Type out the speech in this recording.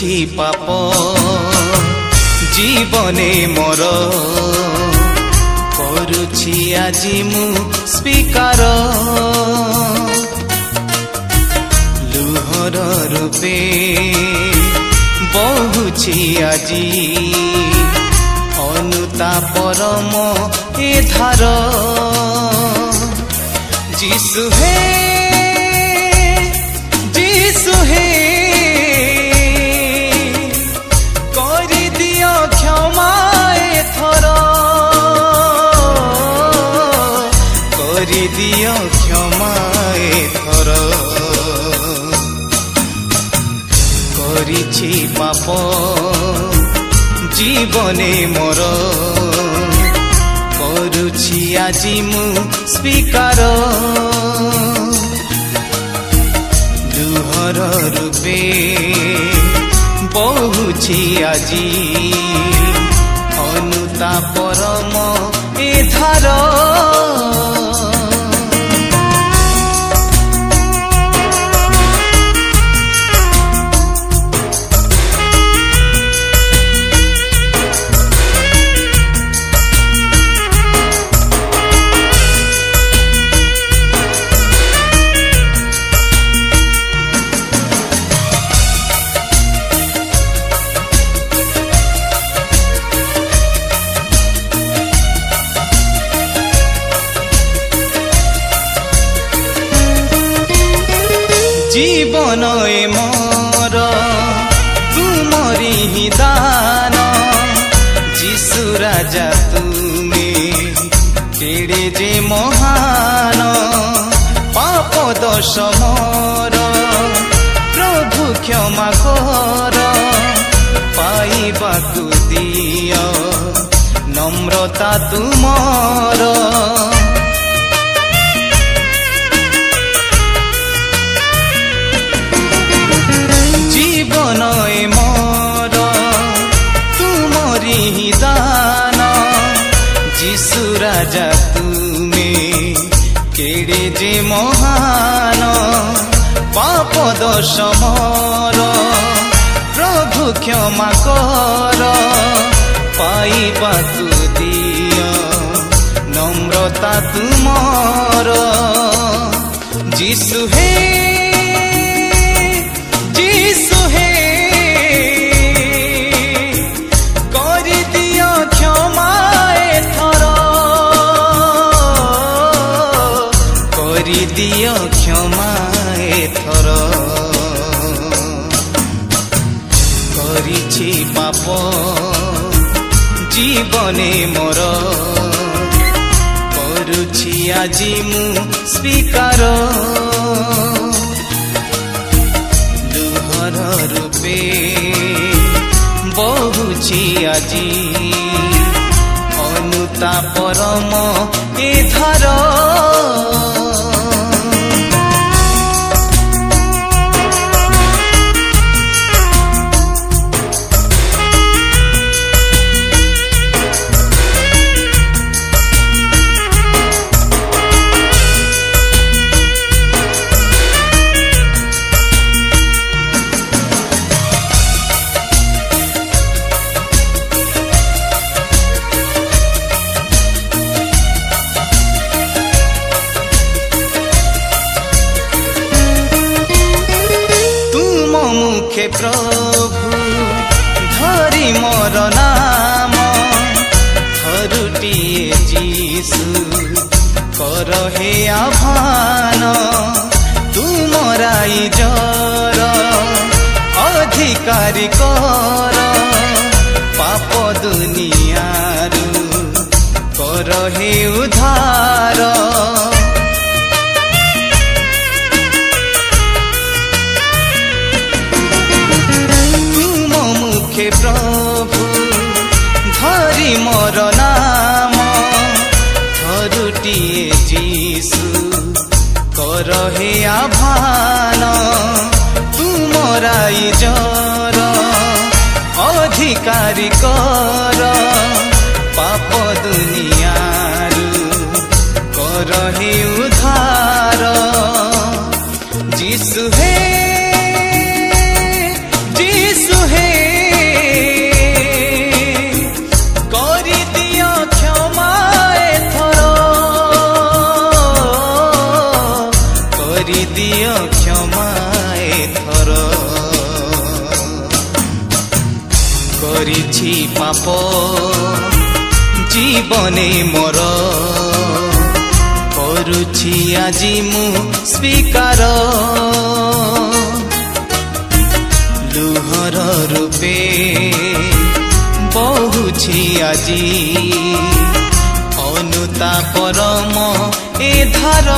କରୁছি ପାପ ଜୀବନେ ମୋର କରୁଛି ଆଜି ମୁଁ ସ୍ୱୀକାର ଲୁହର ରୂପେ ବହୁଛି ଆଜି ଅନୁତାପର ମୋ ଏ ଧାର ଯୀଶୁ ହେ ଯୀଶୁ ହେ କରିଦିଅ କ୍ଷମା ଏଥର କରିଦିଅ କ୍ଷମା ଏଥର କରିଛି ପାପ ଜୀବନେ ମୋର କରୁଛି ଆଜି ମୁଁ ସ୍ୱୀକାର ଲୁହର ରୂପେ ବହୁଛି ଆଜି ଅନୁତାପର ମୋ ଏ ଧାର জীবন এ মোর তুমরি হি দান যিশু রাজা তুমি কেড়ে যে মহান পাপ দোষ মোর প্রভু ক্ষমা কর পাইবাকু দিও নম্রতা তুমর জীবন এ মোর তুমরি হি দান যিশু রাজা তুমি কেড়ে যে মহান পাপ দোষ মোর প্রভু ক্ষমা কর পাইবাকু দিও নম্রতা তুমর যিশু হে যীশু হে କରିଦିଅ କ୍ଷମା ଏଥର କରିଦିଅ କ୍ଷମା ଏଥର କରିଛି ପାପ ଜୀବନେ ମୋର କରୁଛି ଆଜି ମୁଁ ସ୍ୱୀକାର রূপে বহুছি আজি অনুতাপর মো এ ধার মুখে প্রভু ধরি মোর নাম থরুটিয়ে যীশু কর হে আহ্বান তুমরাই জর অধিকারী কর পাপ দুনিয়ারু কর হে উদ্ধার প্রভু ধরি মোর নাম থরুটিয়ে যীশু কর হে আহ্বান তুমরাই জর অধিকারী কর পাপ দুনিয়ারু কর হে উদ্ধার যীশু হে যীশু হে করিছি পাপ জীবনে মোর করুছি আজি মু স্বীকার লুহর রূপে বহুছি আজি অনুতাপর মো এ ধার